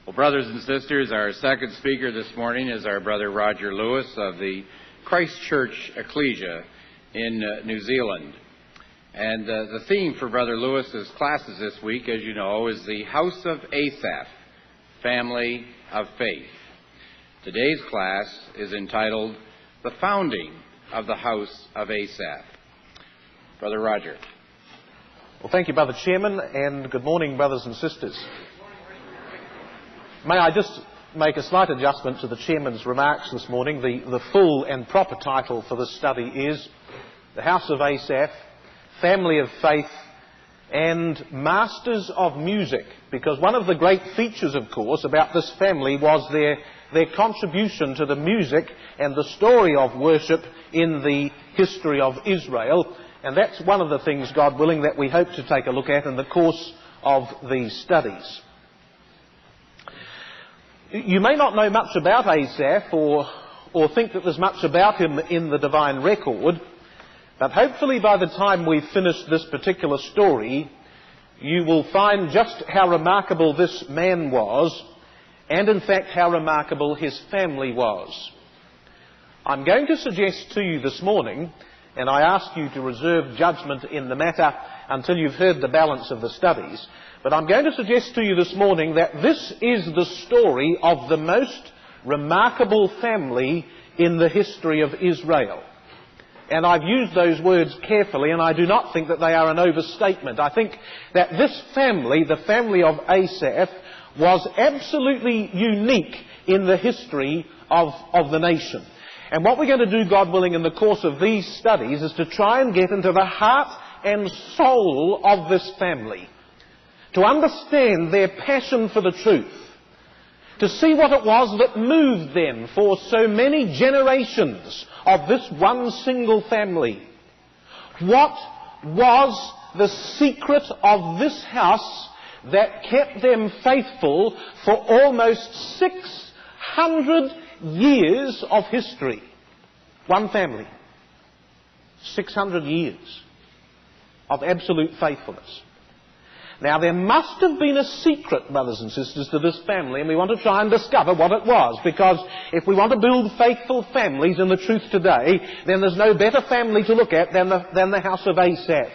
Well, brothers and sisters, our second speaker this morning is our brother Roger Lewis of the Christchurch Ecclesia in New Zealand. And the theme for Brother Lewis's classes this week, as you know, is the House of Asaph, Family of Faith. Today's class is entitled The Founding of the House of Asaph. Brother Roger. Well, thank you, Brother Chairman, and good morning, brothers and sisters. May I just make a slight adjustment to the Chairman's remarks this morning. The full and proper title for this study is The House of Asaph, Family of Faith, and Masters of Music, because one of the great features, of course, about this family was their contribution to the music and the story of worship in the history of Israel, and that's one of the things, God willing, that we hope to take a look at in the course of these studies. You may not know much about Asaph or think that there's much about him in the divine record, but hopefully by the time we've finished this particular story, you will find just how remarkable this man was, and in fact how remarkable his family was. I'm going to suggest to you this morning, and I ask you to reserve judgment in the matter until you've heard the balance of the studies, but I'm going to suggest to you this morning that this is the story of the most remarkable family in the history of Israel. And I've used those words carefully, and I do not think that they are an overstatement. I think that this family, the family of Asaph, was absolutely unique in the history of the nation. And what we're going to do, God willing, in the course of these studies is to try and get into the heart and soul of this family, to understand their passion for the truth, to see what it was that moved them for so many generations of this one single family. What was the secret of this house that kept them faithful for almost 600 years of history? One family. 600 years of absolute faithfulness. Now, there must have been a secret, brothers and sisters, to this family, and we want to try and discover what it was, because if we want to build faithful families in the truth today, then there's no better family to look at than the house of Asaph,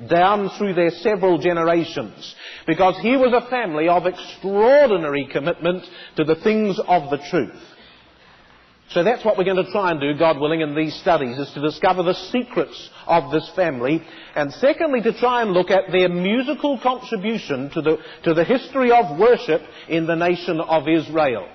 down through their several generations, because here was a family of extraordinary commitment to the things of the truth. So that's what we're going to try and do, God willing, in these studies, is to discover the secrets of this family, and secondly, to try and look at their musical contribution to the history of worship in the nation of Israel.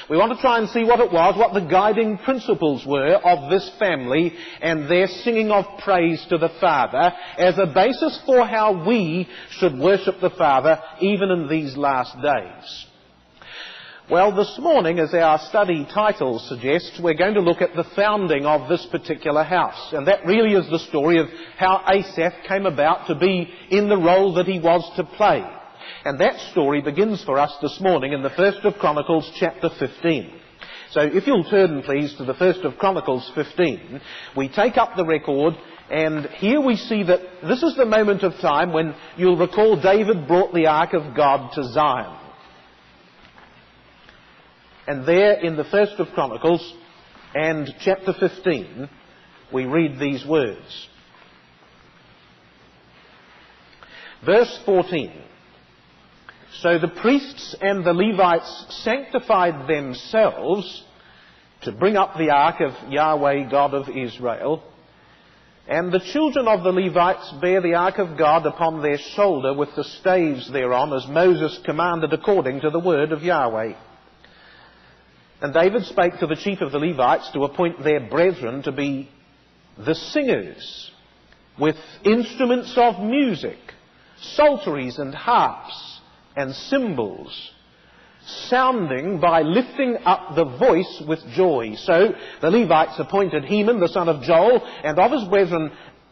We want to try and see what it was, what the guiding principles were of this family and their singing of praise to the Father as a basis for how we should worship the Father even in these last days. Well, this morning, as our study title suggests, we're going to look at the founding of this particular house. And that really is the story of how Asaph came about to be in the role that he was to play. And that story begins for us this morning in the 1st of Chronicles chapter 15. So if you'll turn, please, to the 1st of Chronicles 15, we take up the record, and here we see that this is the moment of time when you'll recall David brought the ark of God to Zion. And there in the 1st of Chronicles and chapter 15, we read these words. Verse 14. So the priests and the Levites sanctified themselves to bring up the ark of Yahweh, God of Israel. And the children of the Levites bear the ark of God upon their shoulder with the staves thereon, as Moses commanded according to the word of Yahweh. And David spake to the chief of the Levites to appoint their brethren to be the singers with instruments of music, psalteries and harps and cymbals, sounding by lifting up the voice with joy. So the Levites appointed Heman, the son of Joel, and of his brethren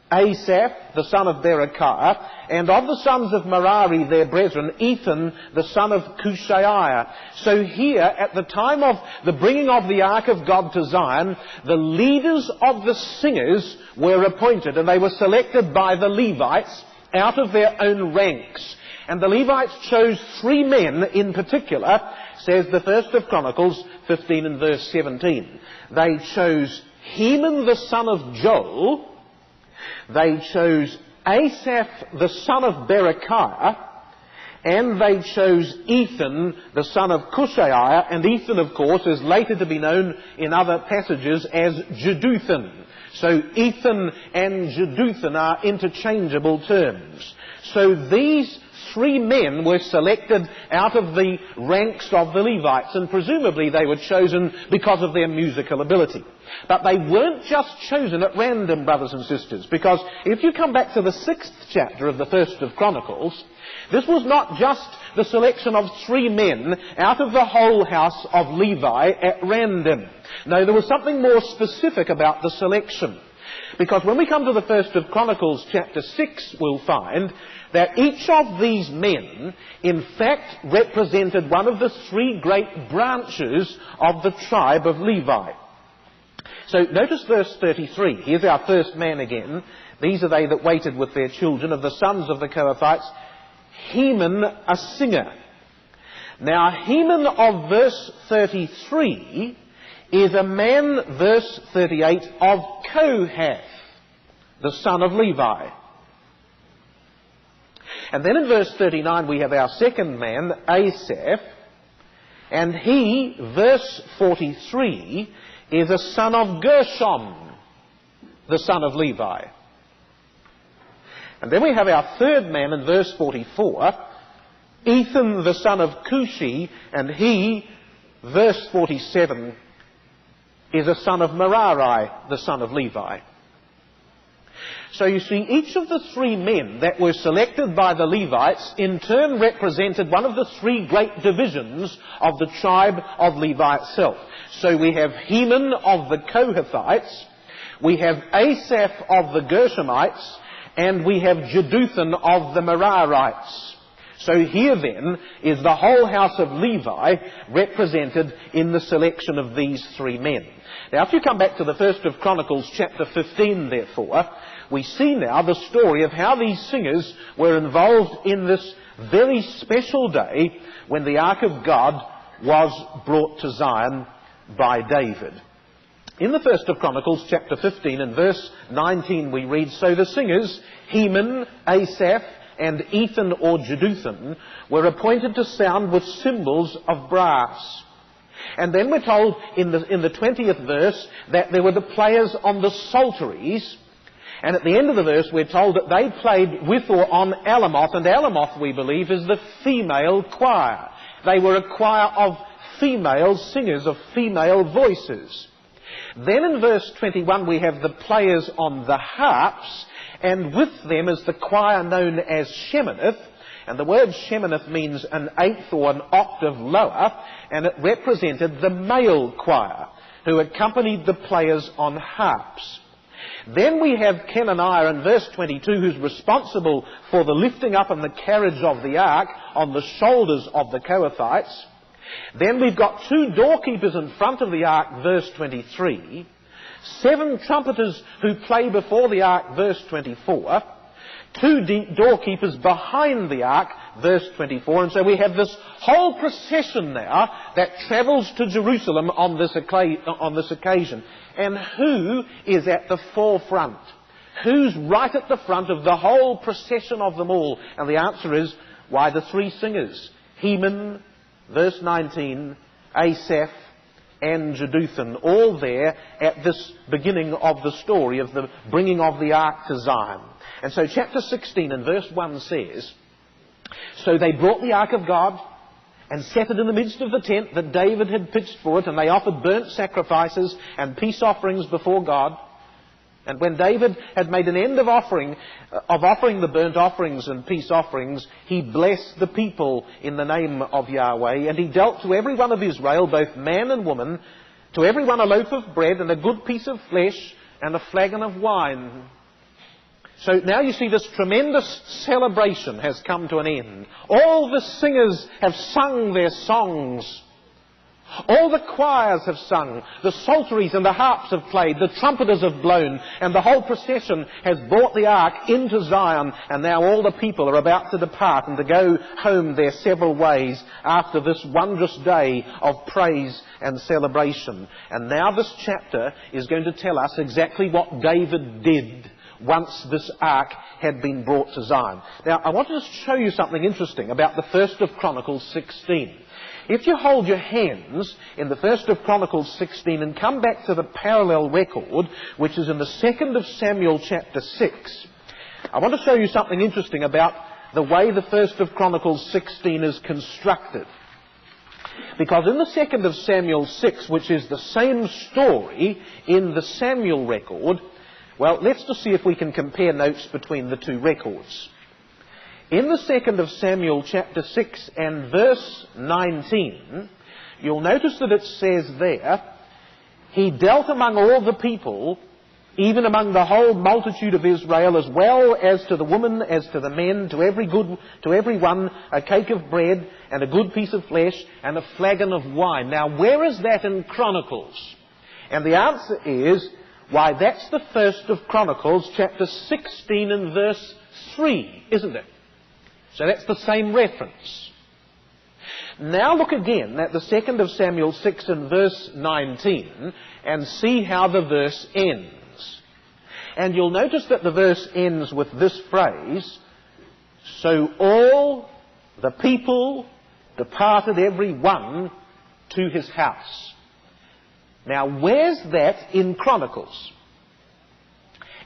Asaph, the son of Berechiah, and of the sons of Merari, their brethren, Ethan, the son of Cushaiah. So here, at the time of the bringing of the ark of God to Zion, the leaders of the singers were appointed, and they were selected by the Levites out of their own ranks. And the Levites chose 3 men in particular, says the 1st of Chronicles 15 and verse 17. They chose Heman the son of Joel, they chose Asaph the son of Berechiah, and they chose Ethan the son of Cushaiah, and Ethan, of course, is later to be known in other passages as Jeduthun. So Ethan and Jeduthun are interchangeable terms. So these 3 men were selected out of the ranks of the Levites, and presumably they were chosen because of their musical ability. But they weren't just chosen at random, brothers and sisters, because if you come back to the 6th chapter of the 1st of Chronicles, this was not just the selection of 3 men out of the whole house of Levi at random. No, there was something more specific about the selection. Because when we come to the 1st of Chronicles chapter 6, we'll find that each of these men, in fact, represented one of the 3 great branches of the tribe of Levi. So notice verse 33. Here's our first man again. These are they that waited with their children, of the sons of the Kohathites, Heman a singer. Now Heman of verse 33 is a man, verse 38, of Kohath, the son of Levi. And then in verse 39 we have our second man, Asaph, and he, verse 43, is a son of Gershom, the son of Levi. And then we have our third man in verse 44, Ethan the son of Cushi, and he, verse 47, is a son of Merari, the son of Levi. So you see, each of the 3 men that were selected by the Levites in turn represented one of the 3 great divisions of the tribe of Levi itself. So we have Heman of the Kohathites, we have Asaph of the Gershomites, and we have Jeduthun of the Merarites. So here then is the whole house of Levi represented in the selection of these 3 men. Now if you come back to the 1st of Chronicles chapter 15 therefore, we see now the story of how these singers were involved in this very special day when the Ark of God was brought to Zion by David. In the 1st of Chronicles chapter 15 and verse 19 we read, So the singers, Heman, Asaph, and Ethan or Jeduthun, were appointed to sound with cymbals of brass. And then we're told in the 20th verse that there were the players on the psalteries. And at the end of the verse we're told that they played with or on Alamoth. And Alamoth, we believe, is the female choir. They were a choir of female singers, of female voices. Then in verse 21 we have the players on the harps, and with them is the choir known as Sheminith. And the word Sheminith means an eighth or an octave lower, and it represented the male choir who accompanied the players on harps. Then we have Kenaniah in verse 22 who's responsible for the lifting up and the carriage of the ark on the shoulders of the Kohathites. Then we've got 2 doorkeepers in front of the ark, verse 23. 7 trumpeters who play before the ark, verse 24. 2 doorkeepers behind the ark, verse 24. And so we have this whole procession now that travels to Jerusalem on this occasion. And who is at the forefront? Who's right at the front of the whole procession of them all? And the answer is, why, the 3 singers. Heman, verse 19, Asaph, and Jeduthun, all there at this beginning of the story of the bringing of the ark to Zion. And so chapter 16 and verse 1 says, So they brought the ark of God and set it in the midst of the tent that David had pitched for it, and they offered burnt sacrifices and peace offerings before God. And when David had made an end of offering the burnt offerings and peace offerings, he blessed the people in the name of Yahweh. And he dealt to every one of Israel, both man and woman, to every one a loaf of bread and a good piece of flesh and a flagon of wine. So now you see this tremendous celebration has come to an end. All the singers have sung their songs All the choirs have sung, the psalteries and the harps have played, the trumpeters have blown, and the whole procession has brought the ark into Zion, and now all the people are about to depart and to go home their several ways after this wondrous day of praise and celebration. And now this chapter is going to tell us exactly what David did once this ark had been brought to Zion. Now, I want to just show you something interesting about the 1st of Chronicles 16. If you hold your hands in the 1st of Chronicles 16 and come back to the parallel record, which is in the 2nd of Samuel chapter 6, I want to show you something interesting about the way the 1st of Chronicles 16 is constructed. Because in the 2nd of Samuel 6, which is the same story in the Samuel record, well, let's just see if we can compare notes between the two records. In the 2nd of Samuel chapter 6 and verse 19, you'll notice that it says there, he dealt among all the people, even among the whole multitude of Israel, as well as to the women, as to the men, to every one, a cake of bread, and a good piece of flesh, and a flagon of wine. Now, where is that in Chronicles? And the answer is, why, that's the 1st of Chronicles, chapter 16 and verse 3, isn't it? So that's the same reference. Now look again at the 2nd of Samuel 6 and verse 19 and see how the verse ends. And you'll notice that the verse ends with this phrase, so all the people departed every one to his house. Now where's that in Chronicles?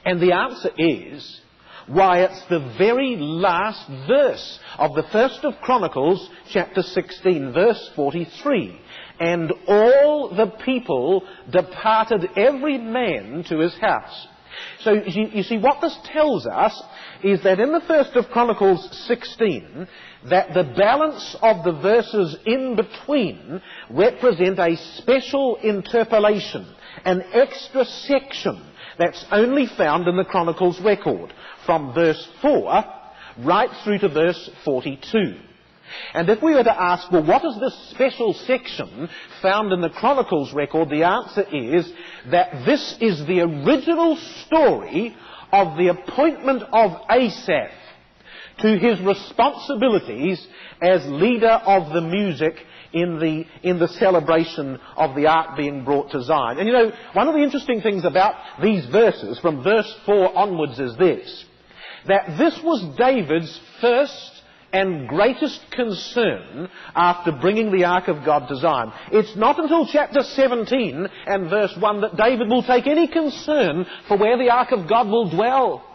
And the answer is, why, it's the very last verse of the 1st of Chronicles, chapter 16, verse 43. And all the people departed every man to his house. So you see, what this tells us is that in the 1st of Chronicles 16, that the balance of the verses in between represent a special interpolation, an extra section that's only found in the Chronicles record, from verse 4 right through to verse 42. And if we were to ask, well, what is this special section found in the Chronicles record, the answer is that this is the original story of the appointment of Asaph to his responsibilities as leader of the music in the celebration of the ark being brought to Zion. And you know, one of the interesting things about these verses from verse 4 onwards is this, that this was David's first and greatest concern after bringing the ark of God to Zion. It's not until chapter 17 and verse 1 that David will take any concern for where the ark of God will dwell.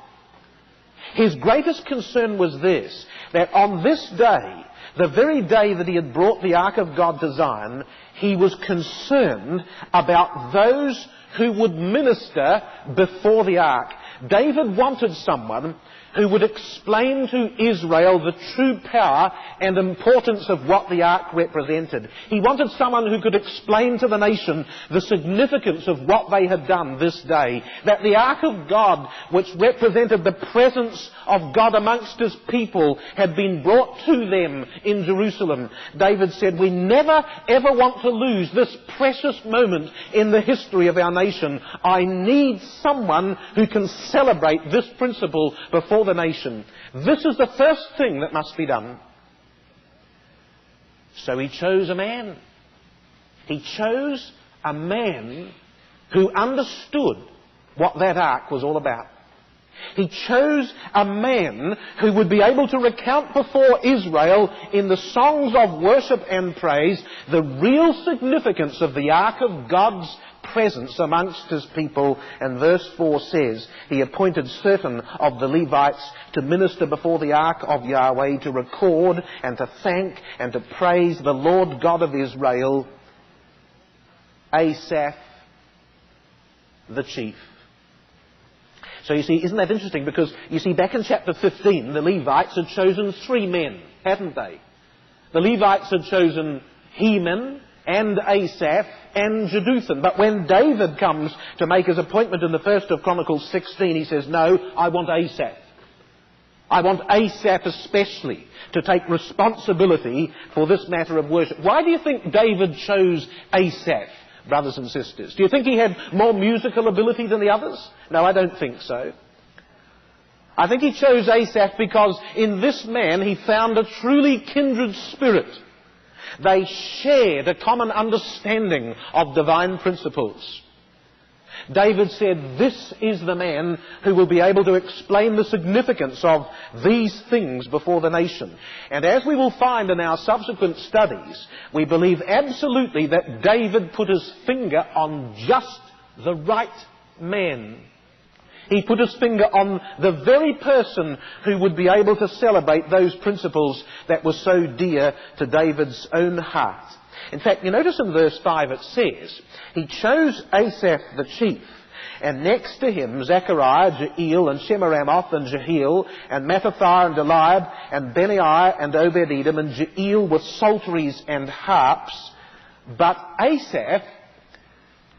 His greatest concern was this, that on this day, the very day that he had brought the ark of God to Zion, he was concerned about those who would minister before the ark. David wanted someone who would explain to Israel the true power and importance of what the ark represented. He wanted someone who could explain to the nation the significance of what they had done this day. That the ark of God, which represented the presence of God amongst his people, had been brought to them in Jerusalem. David said, we never ever want to lose this precious moment in the history of our nation. I need someone who can celebrate this principle before the nation. This is the first thing that must be done. So he chose a man. He chose a man who understood what that ark was all about. He chose a man who would be able to recount before Israel in the songs of worship and praise the real significance of the ark of God's presence amongst his people. And verse 4 says, he appointed certain of the Levites to minister before the ark of Yahweh, to record and to thank and to praise the Lord God of Israel, Asaph the chief. So you see, isn't that interesting? Because you see, back in chapter 15, the Levites had chosen 3 men, hadn't they? The Levites had chosen Heman and Asaph and Jeduthun. But when David comes to make his appointment in the 1st of Chronicles 16, he says, no, I want Asaph. I want Asaph especially to take responsibility for this matter of worship. Why do you think David chose Asaph, brothers and sisters? Do you think he had more musical ability than the others? No, I don't think so. I think he chose Asaph because in this man he found a truly kindred spirit. They shared a common understanding of divine principles. David said, this is the man who will be able to explain the significance of these things before the nation. And as we will find in our subsequent studies, we believe absolutely that David put his finger on just the right man. He put his finger on the very person who would be able to celebrate those principles that were so dear to David's own heart. In fact, you notice in verse 5 it says, he chose Asaph the chief, and next to him Zechariah, Jeiel, and Shemiramoth, and Jehiel, and Mattathiah, and Eliab, and Benaiah, and Obed-Edom, and Jeiel with psalteries and harps. But Asaph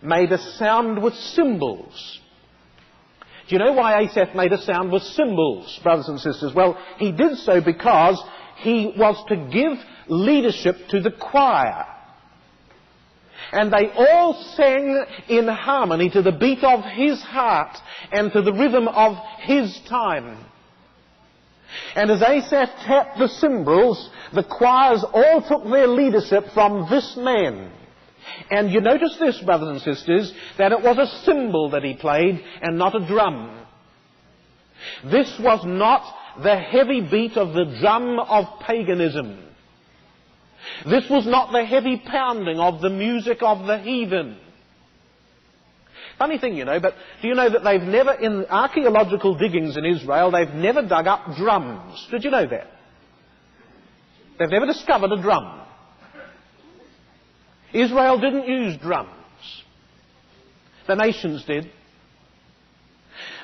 made a sound with cymbals. Do you know why Asaph made a sound with cymbals, brothers and sisters? Well, he did so because he was to give leadership to the choir. And they all sang in harmony to the beat of his heart and to the rhythm of his time. And as Asaph tapped the cymbals, the choirs all took their leadership from this man. And you notice this, brothers and sisters, that it was a cymbal that he played and not a drum. This was not the heavy beat of the drum of paganism. This was not the heavy pounding of the music of the heathen. Funny thing, you know, but do you know that they've never, in archaeological diggings in Israel, they've never dug up drums? Did you know that? They've never discovered a drum. Israel didn't use drums. The nations did.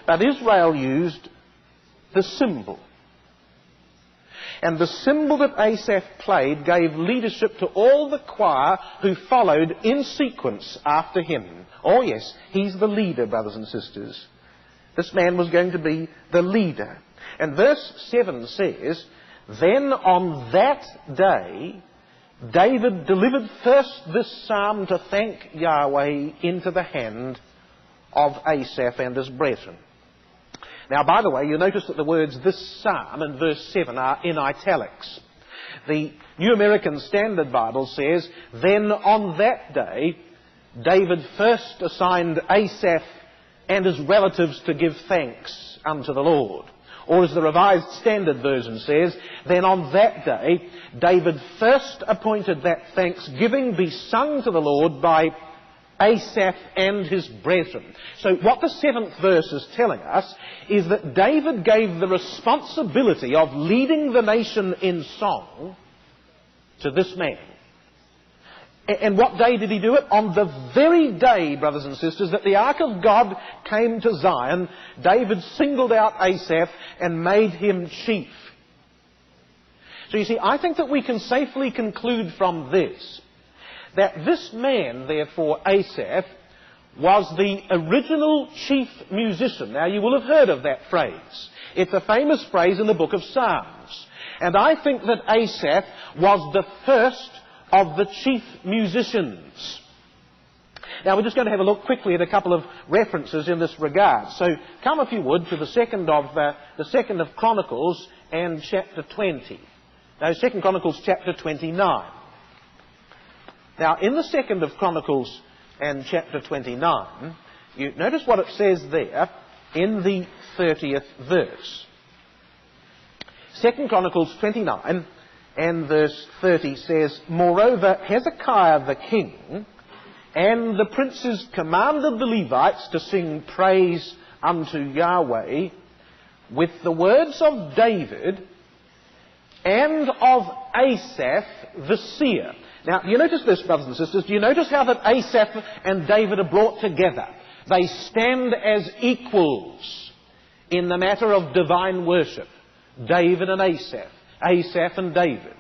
But Israel used the cymbal. And the cymbal that Asaph played gave leadership to all the choir who followed in sequence after him. Oh yes, he's the leader, brothers and sisters. This man was going to be the leader. And verse 7 says, then on that day, David delivered first this psalm to thank Yahweh into the hand of Asaph and his brethren. Now, by the way, you notice that the words this psalm in verse 7 are in italics. The New American Standard Bible says, then on that day, David first assigned Asaph and his relatives to give thanks unto the Lord. Or as the Revised Standard Version says, then on that day, David first appointed that thanksgiving be sung to the Lord by Asaph and his brethren. So what the 7th verse is telling us is that David gave the responsibility of leading the nation in song to this man. And what day did he do it? On the very day, brothers and sisters, that the Ark of God came to Zion, David singled out Asaph and made him chief. So you see, I think that we can safely conclude from this that this man, therefore, Asaph, was the original chief musician. Now, you will have heard of that phrase. It's a famous phrase in the book of Psalms. And I think that Asaph was the first of the chief musicians. Now, we're just going to have a look quickly at a couple of references in this regard. So, come, if you would, to the second of Chronicles and chapter 20. Now, 2 Chronicles chapter 29. Now, in the 2nd of Chronicles and chapter 29, you notice what it says there in the 30th verse. 2 Chronicles 29 and verse 30 says, moreover, Hezekiah the king and the princes commanded the Levites to sing praise unto Yahweh with the words of David and of Asaph the seer. Now, do you notice this, brothers and sisters? Do you notice how that Asaph and David are brought together? They stand as equals in the matter of divine worship. David and Asaph. Asaph and David.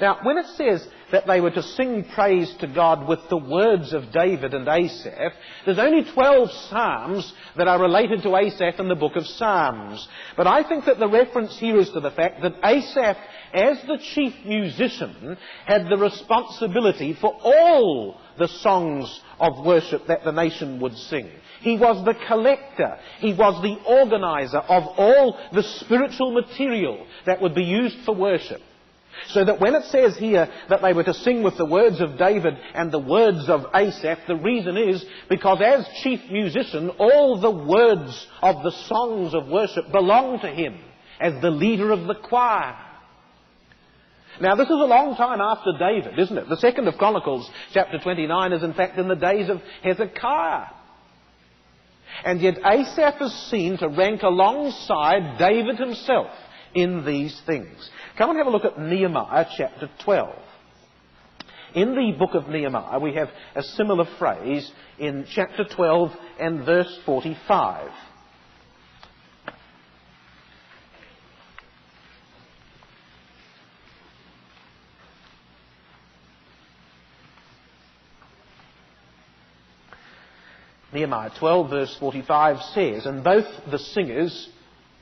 Now, when it says that they were to sing praise to God with the words of David and Asaph, there's only 12 psalms that are related to Asaph in the book of Psalms. But I think that the reference here is to the fact that Asaph, as the chief musician, had the responsibility for all the songs of worship that the nation would sing. He was the collector. He was the organizer of all the spiritual material that would be used for worship. So that when it says here that they were to sing with the words of David and the words of Asaph, the reason is because as chief musician, all the words of the songs of worship belong to him as the leader of the choir. Now, this is a long time after David, isn't it? The 2nd of Chronicles, chapter 29, is in fact in the days of Hezekiah. And yet Asaph is seen to rank alongside David himself in these things. Come and have a look at Nehemiah chapter 12. In the book of Nehemiah, we have a similar phrase in chapter 12 and verse 45. Nehemiah 12 verse 45 says, "And both the singers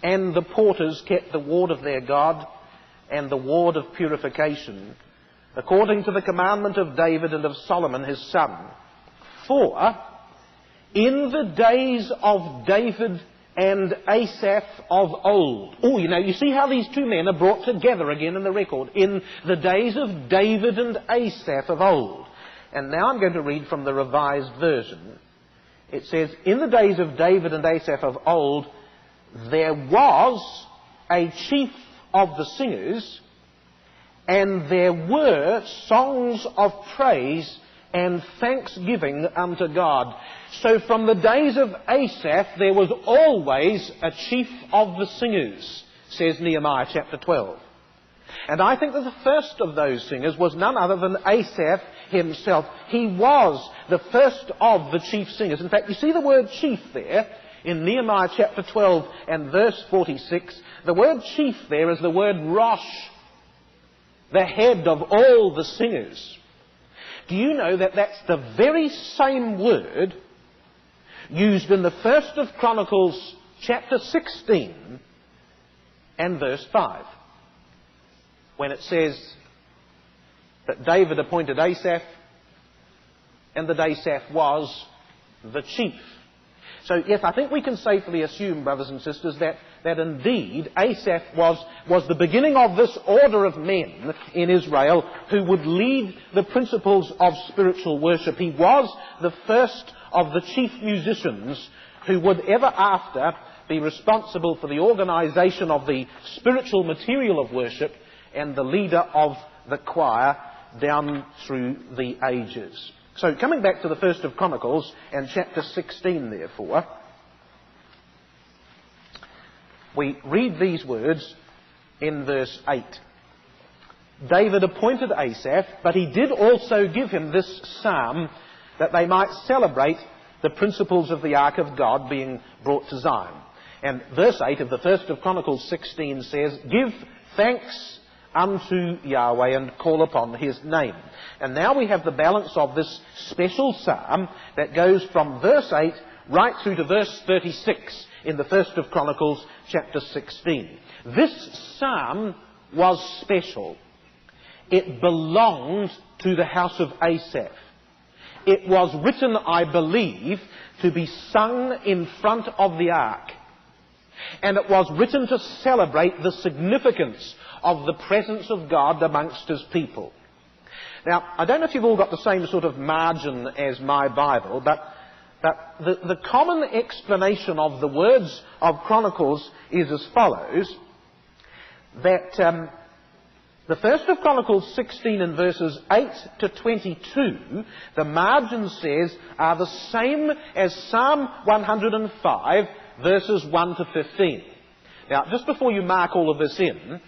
and the porters kept the ward of their God and the ward of purification, according to the commandment of David and of Solomon his son. For in the days of David and Asaph of old." Oh, you see how these two men are brought together again in the record. In the days of David and Asaph of old. And now I'm going to read from the Revised Version. It says, "In the days of David and Asaph of old, there was a chief of the singers, and there were songs of praise and thanksgiving unto God." So from the days of Asaph, there was always a chief of the singers, says Nehemiah chapter 12. And I think that the first of those singers was none other than Asaph himself. He was the first of the chief singers. In fact, you see the word chief there in Nehemiah chapter 12 and verse 46. The word chief there is the word Rosh, the head of all the singers. Do you know that that's the very same word used in the 1st of Chronicles chapter 16 and verse 5? When it says that David appointed Asaph, and that Asaph was the chief. So yes, I think we can safely assume, brothers and sisters, that indeed Asaph was the beginning of this order of men in Israel who would lead the principles of spiritual worship. He was the first of the chief musicians who would ever after be responsible for the organization of the spiritual material of worship and the leader of the choir down through the ages. So coming back to the 1st of Chronicles and chapter 16 therefore, we read these words in verse 8. "David appointed Asaph, but he did also give him this psalm, that they might celebrate the principles of the ark of God being brought to Zion." And verse 8 of the 1st of Chronicles 16 says, "Give thanks unto Yahweh and call upon his name." And now we have the balance of this special psalm that goes from verse 8 right through to verse 36 in the 1st of Chronicles chapter 16. This psalm was special. It belonged to the house of Asaph. It was written, I believe, to be sung in front of the ark. And it was written to celebrate the significance of the presence of God amongst his people. Now, I don't know if you've all got the same sort of margin as my Bible, but the common explanation of the words of Chronicles is as follows, that the 1st of Chronicles 16 and verses 8 to 22, the margin says, are the same as Psalm 105, verses 1 to 15. Now, just before you mark all of this in,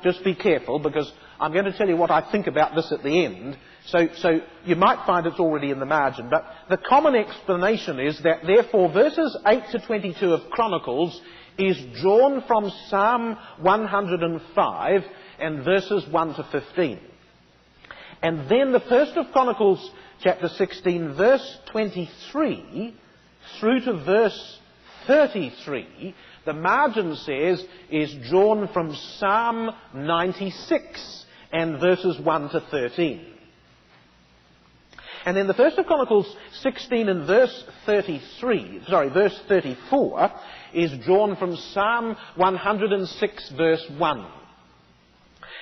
just be careful, because I'm going to tell you what I think about this at the end. So you might find it's already in the margin. But the common explanation is that, therefore, verses 8 to 22 of Chronicles is drawn from Psalm 105 and verses 1 to 15. And then the 1st of Chronicles chapter 16, verse 23, through to verse 33, the margin says, is drawn from Psalm 96 and verses 1 to 13. And then the 1st of Chronicles 16 and verse 34 is drawn from Psalm 106 verse 1.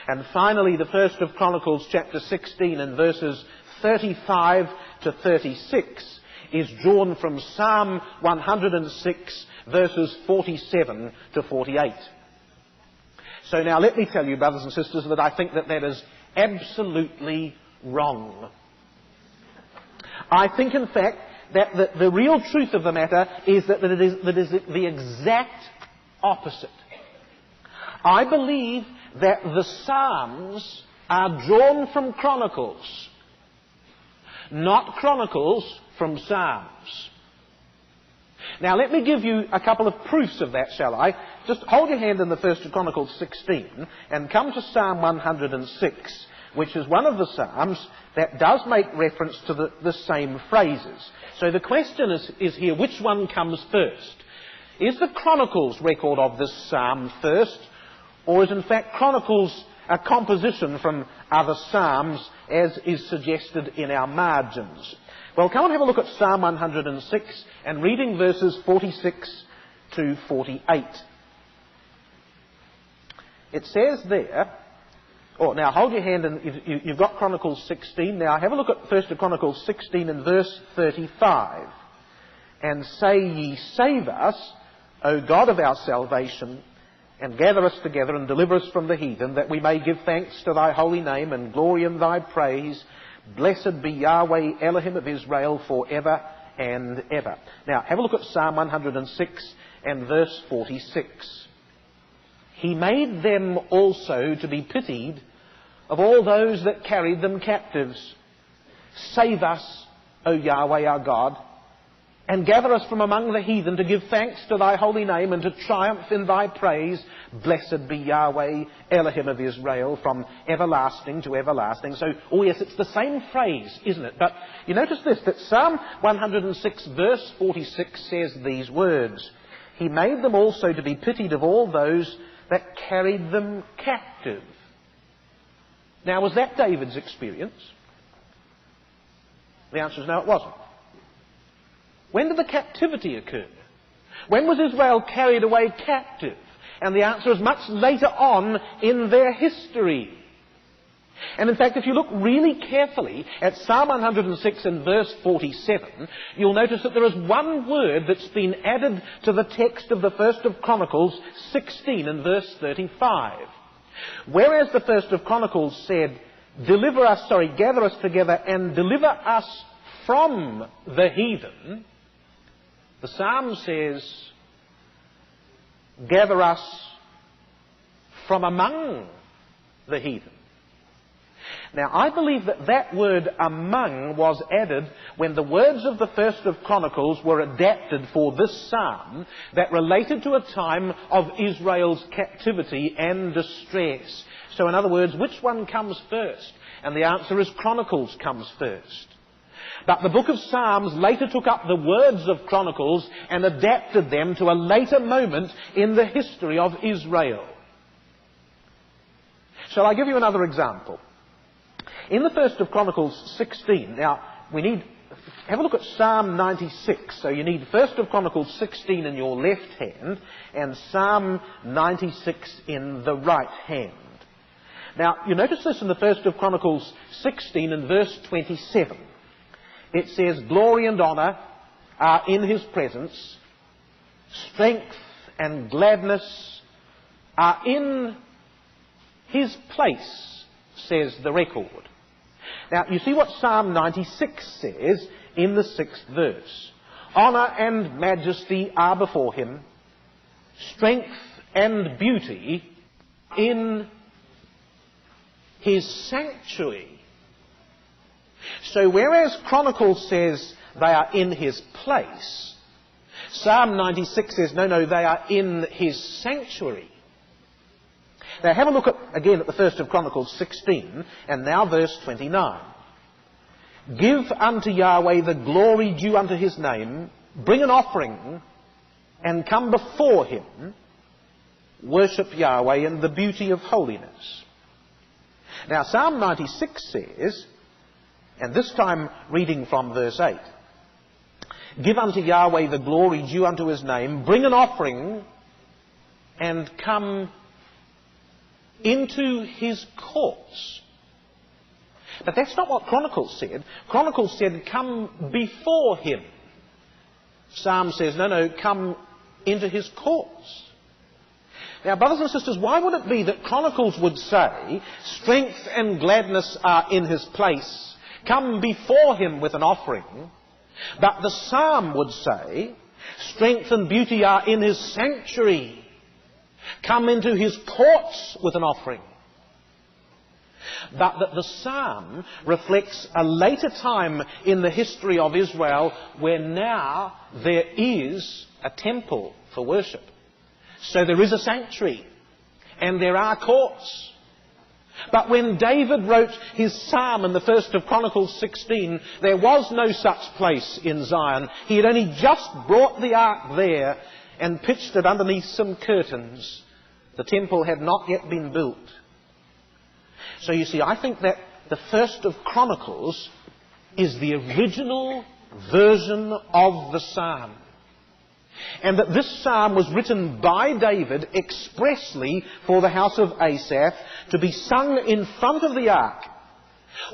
And finally, the 1st of Chronicles chapter 16 and verses 35 to 36 is drawn from Psalm 106 verses 47 to 48. So now let me tell you, brothers and sisters, that I think that is absolutely wrong. I think, in fact, that the real truth of the matter is that it is the exact opposite. I believe that the Psalms are drawn from Chronicles, not Chronicles from Psalms. Now, let me give you a couple of proofs of that, shall I? Just hold your hand in the 1st of Chronicles 16 and come to Psalm 106, which is one of the Psalms that does make reference to the same phrases. So the question is here, which one comes first? Is the Chronicles record of this Psalm first, or is in fact Chronicles a composition from other Psalms, as is suggested in our margins? Well, come and have a look at Psalm 106 and reading verses 46 to 48. It says there, now hold your hand and you've got Chronicles 16. Now have a look at 1st of Chronicles 16 and verse 35. And say ye, save us, O God of our salvation, and gather us together and deliver us from the heathen, that we may give thanks to thy holy name and glory in thy praise. Blessed be Yahweh Elohim of Israel forever and ever. Now, have a look at Psalm 106 and verse 46. He made them also to be pitied of all those that carried them captives. Save us, O Yahweh our God, and gather us from among the heathen to give thanks to thy holy name and to triumph in thy praise. Blessed be Yahweh, Elohim of Israel, from everlasting to everlasting. So, yes, it's the same phrase, isn't it? But you notice this, that Psalm 106 verse 46 says these words. He made them also to be pitied of all those that carried them captive. Now, was that David's experience? The answer is no, it wasn't. When did the captivity occur? When was Israel carried away captive? And the answer is much later on in their history. And in fact, if you look really carefully at Psalm 106 and verse 47, you'll notice that there is one word that's been added to the text of the 1st of Chronicles 16 and verse 35. Whereas the 1st of Chronicles said, gather us together and deliver us from the heathen, the Psalm says, gather us from among the heathen. Now, I believe that word among was added when the words of the 1st of Chronicles were adapted for this psalm that related to a time of Israel's captivity and distress. So in other words, which one comes first? And the answer is Chronicles comes first. But the book of Psalms later took up the words of Chronicles and adapted them to a later moment in the history of Israel. Shall I give you another example? In the 1st of Chronicles 16, now have a look at Psalm 96. So you need 1st of Chronicles 16 in your left hand and Psalm 96 in the right hand. Now, you notice this in the 1st of Chronicles 16 and verse 27. It says, glory and honour are in his presence, strength and gladness are in his place, says the record. Now, you see what Psalm 96 says in the 6th verse. Honour and majesty are before him, strength and beauty in his sanctuary. So whereas Chronicles says they are in his place, Psalm 96 says, no, they are in his sanctuary. Now have a look again at the 1st of Chronicles 16, and now verse 29. Give unto Yahweh the glory due unto his name, bring an offering, and come before him, worship Yahweh in the beauty of holiness. Now Psalm 96 says, and this time reading from verse 8, give unto Yahweh the glory due unto his name, bring an offering, and come into his courts. But that's not what Chronicles said. Chronicles said, come before him. Psalm says, no, come into his courts. Now, brothers and sisters, why would it be that Chronicles would say, strength and gladness are in his place, come before him with an offering, but the Psalm would say, strength and beauty are in his sanctuary, come into his courts with an offering? But that the Psalm reflects a later time in the history of Israel where now there is a temple for worship. So there is a sanctuary and there are courts. But when David wrote his Psalm in the 1st of Chronicles 16, there was no such place in Zion. He had only just brought the ark there and pitched it underneath some curtains. The temple had not yet been built. So you see, I think that the 1st of Chronicles is the original version of the Psalm. And that this Psalm was written by David expressly for the house of Asaph to be sung in front of the ark.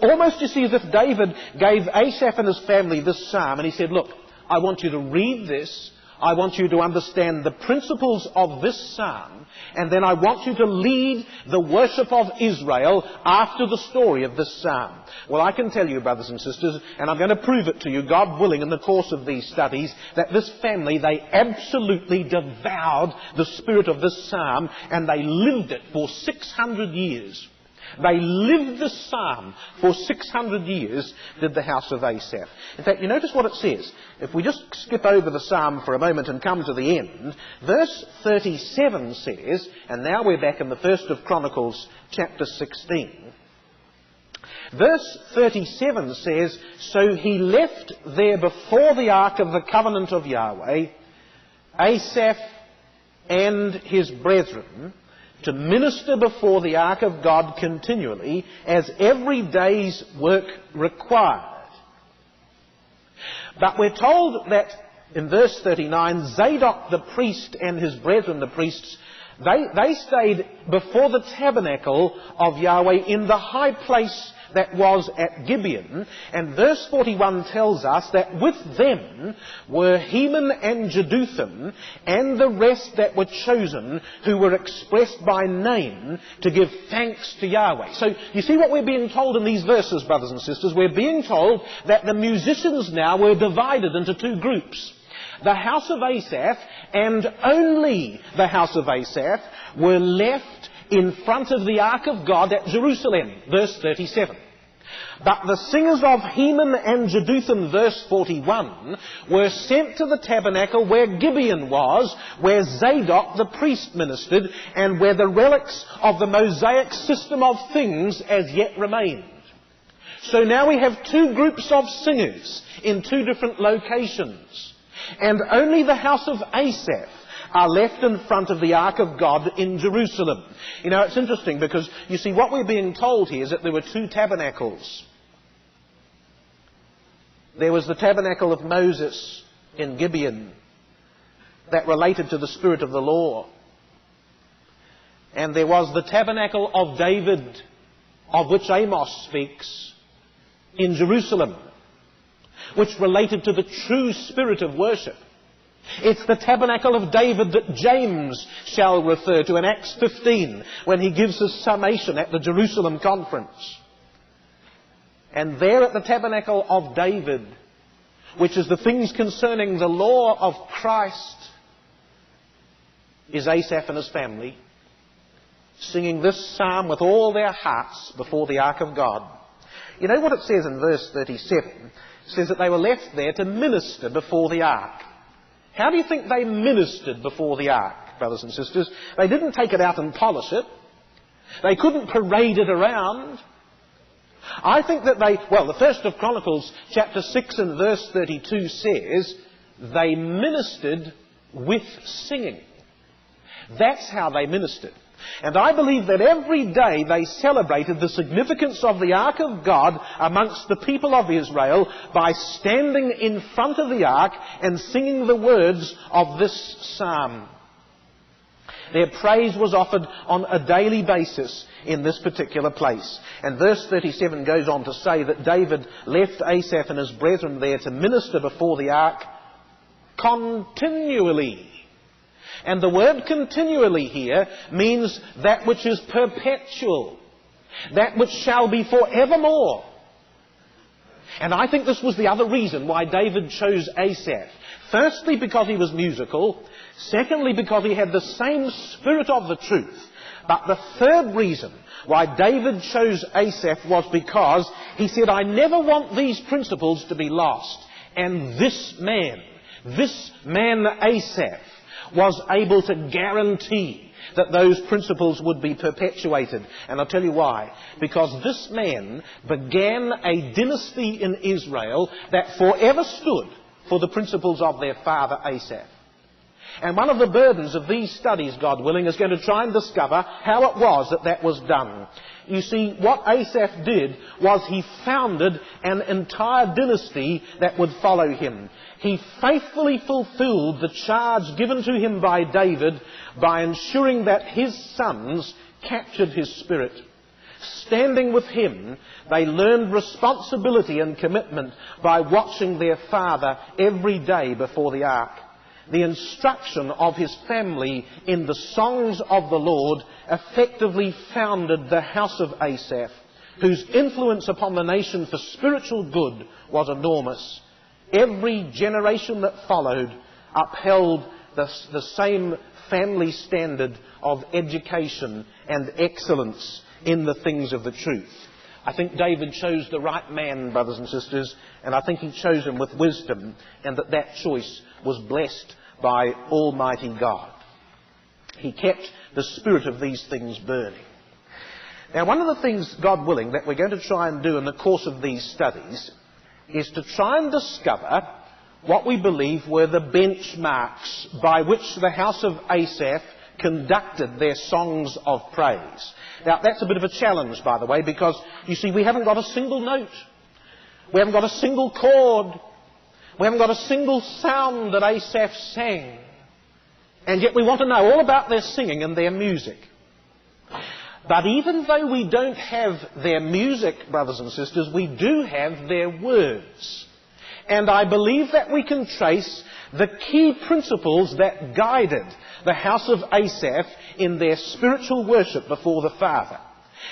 Almost, you see, as if David gave Asaph and his family this Psalm and he said, look, I want you to read this. I want you to understand the principles of this Psalm, and then I want you to lead the worship of Israel after the story of this Psalm. Well, I can tell you, brothers and sisters, and I'm going to prove it to you, God willing, in the course of these studies, that this family, they absolutely devoured the spirit of this Psalm, and they lived it for 600 years. They lived the Psalm for 600 years, did the house of Asaph. In fact, you notice what it says. If we just skip over the Psalm for a moment and come to the end, verse 37 says, and now we're back in the 1st of Chronicles chapter 16. Verse 37 says, so he left there before the ark of the covenant of Yahweh, Asaph and his brethren, to minister before the ark of God continually, as every day's work required. But we're told that in verse 39, Zadok the priest and his brethren the priests, they stayed before the tabernacle of Yahweh in the high place that was at Gibeon. And verse 41 tells us that with them were Heman and Jeduthun and the rest that were chosen, who were expressed by name to give thanks to Yahweh. So you see what we're being told in these verses, brothers and sisters. We're being told that the musicians now were divided into two groups. The house of Asaph and only the house of Asaph were left in front of the ark of God at Jerusalem, verse 37. But the singers of Heman and Jeduthun, verse 41, were sent to the tabernacle where Gibeon was, where Zadok the priest ministered, and where the relics of the Mosaic system of things as yet remained. So now we have two groups of singers in two different locations. And only the house of Asaph are left in front of the ark of God in Jerusalem. You know, it's interesting because, you see, what we're being told here is that there were two tabernacles. There was the tabernacle of Moses in Gibeon that related to the Spirit of the law. And there was the tabernacle of David, of which Amos speaks, in Jerusalem, which related to the true spirit of worship. It's the tabernacle of David that James shall refer to in Acts 15 when he gives his summation at the Jerusalem conference. And there at the tabernacle of David, which is the things concerning the law of Christ, is Asaph and his family singing this psalm with all their hearts before the ark of God. You know what it says in verse 37? It says that they were left there to minister before the ark. How do you think they ministered before the ark, brothers and sisters? They didn't take it out and polish it. They couldn't parade it around. I think that the first of Chronicles chapter 6 and verse 32 says, they ministered with singing. That's how they ministered. And I believe that every day they celebrated the significance of the Ark of God amongst the people of Israel by standing in front of the Ark and singing the words of this psalm. Their praise was offered on a daily basis in this particular place. And verse 37 goes on to say that David left Asaph and his brethren there to minister before the Ark continually. And the word continually here means that which is perpetual, that which shall be forevermore. And I think this was the other reason why David chose Asaph. Firstly, because he was musical. Secondly, because he had the same spirit of the truth. But the third reason why David chose Asaph was because he said, I never want these principles to be lost. And this man Asaph, was able to guarantee that those principles would be perpetuated. And I'll tell you why. Because this man began a dynasty in Israel that forever stood for the principles of their father Asaph. And one of the burdens of these studies, God willing, is going to try and discover how it was that was done. You see, what Asaph did was he founded an entire dynasty that would follow him. He faithfully fulfilled the charge given to him by David by ensuring that his sons captured his spirit. Standing with him, they learned responsibility and commitment by watching their father every day before the ark. The instruction of his family in the songs of the Lord effectively founded the house of Asaph, whose influence upon the nation for spiritual good was enormous. Every generation that followed upheld the same family standard of education and excellence in the things of the truth. I think David chose the right man, brothers and sisters, and I think he chose him with wisdom, and that choice was blessed by Almighty God. He kept the spirit of these things burning. Now, one of the things, God willing, that we're going to try and do in the course of these studies is to try and discover what we believe were the benchmarks by which the house of Asaph conducted their songs of praise. Now, that's a bit of a challenge, by the way, because, you see, we haven't got a single note. We haven't got a single chord. We haven't got a single sound that Asaph sang. And yet we want to know all about their singing and their music. But even though we don't have their music, brothers and sisters, we do have their words. And I believe that we can trace the key principles that guided the house of Asaph in their spiritual worship before the Father.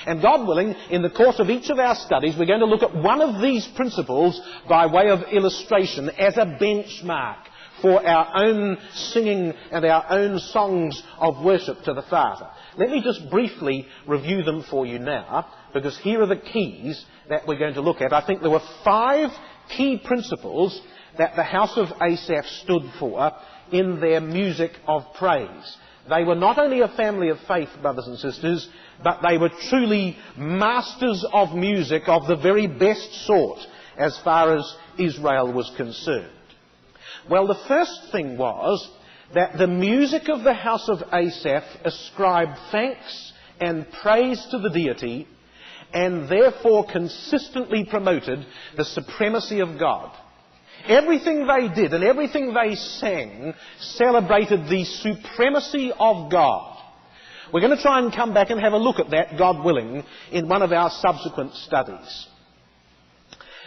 And God willing, in the course of each of our studies, we're going to look at one of these principles by way of illustration as a benchmark for our own singing and our own songs of worship to the Father. Let me just briefly review them for you now, because here are the keys that we're going to look at. I think there were 5 key principles that the house of Asaph stood for in their music of praise. They were not only a family of faith, brothers and sisters, but they were truly masters of music of the very best sort as far as Israel was concerned. Well, the first thing was that the music of the house of Asaph ascribed thanks and praise to the deity, and therefore consistently promoted the supremacy of God. Everything they did and everything they sang celebrated the supremacy of God. We're going to try and come back and have a look at that, God willing, in one of our subsequent studies.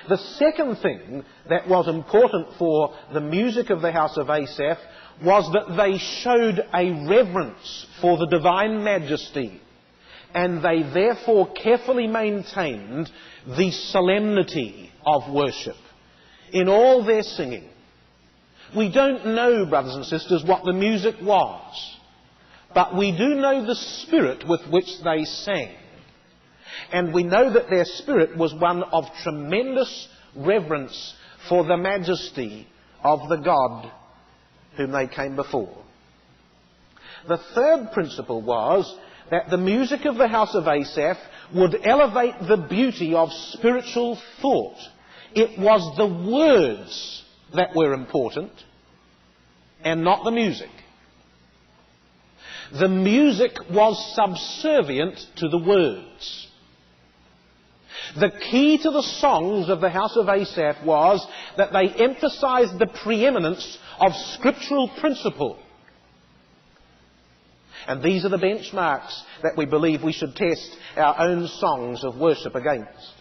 The second thing that was important for the music of the house of Asaph was that they showed a reverence for the divine majesty, and they therefore carefully maintained the solemnity of worship in all their singing. We don't know, brothers and sisters, what the music was, but we do know the spirit with which they sang. And we know that their spirit was one of tremendous reverence for the majesty of the God whom they came before. The third principle was that the music of the house of Asaph would elevate the beauty of spiritual thought. It was the words that were important and not the music. The music was subservient to the words. The key to the songs of the house of Asaph was that they emphasized the preeminence of scriptural principle. And these are the benchmarks that we believe we should test our own songs of worship against.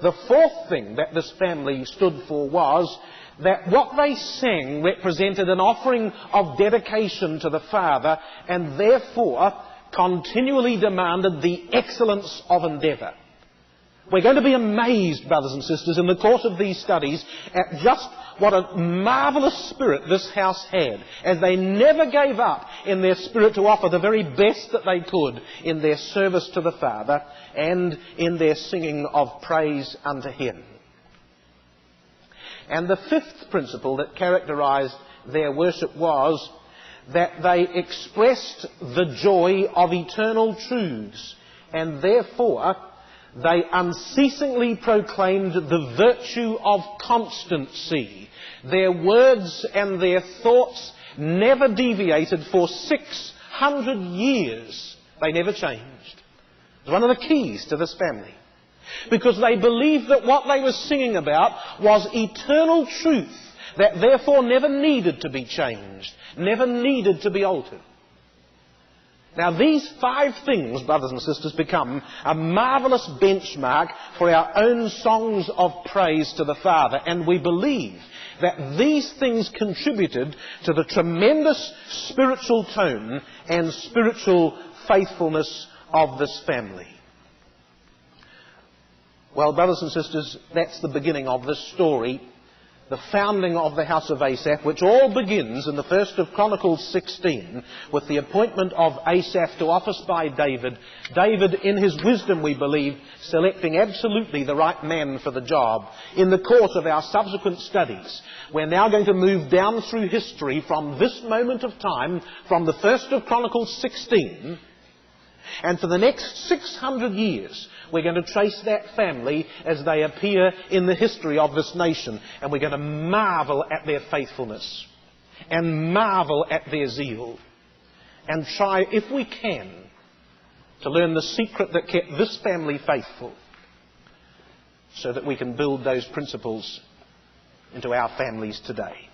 The fourth thing that this family stood for was that what they sang represented an offering of dedication to the Father, and therefore continually demanded the excellence of endeavour. We're going to be amazed, brothers and sisters, in the course of these studies at just what a marvellous spirit this house had, as they never gave up in their spirit to offer the very best that they could in their service to the Father and in their singing of praise unto Him. And the fifth principle that characterized their worship was that they expressed the joy of eternal truths, and therefore they unceasingly proclaimed the virtue of constancy. Their words and their thoughts never deviated for 600 years. They never changed. It was one of the keys to this family. Because they believed that what they were singing about was eternal truth that therefore never needed to be changed, never needed to be altered. Now these 5 things, brothers and sisters, become a marvellous benchmark for our own songs of praise to the Father. And we believe that these things contributed to the tremendous spiritual tone and spiritual faithfulness of this family. Well, brothers and sisters, that's the beginning of this story, the founding of the house of Asaph, which all begins in the 1st of Chronicles 16 with the appointment of Asaph to office by David. David, in his wisdom, we believe, selecting absolutely the right man for the job. In the course of our subsequent studies, we're now going to move down through history from this moment of time, from the 1st of Chronicles 16, and for the next 600 years, we're going to trace that family as they appear in the history of this nation. And we're going to marvel at their faithfulness and marvel at their zeal. And try, if we can, to learn the secret that kept this family faithful, so that we can build those principles into our families today.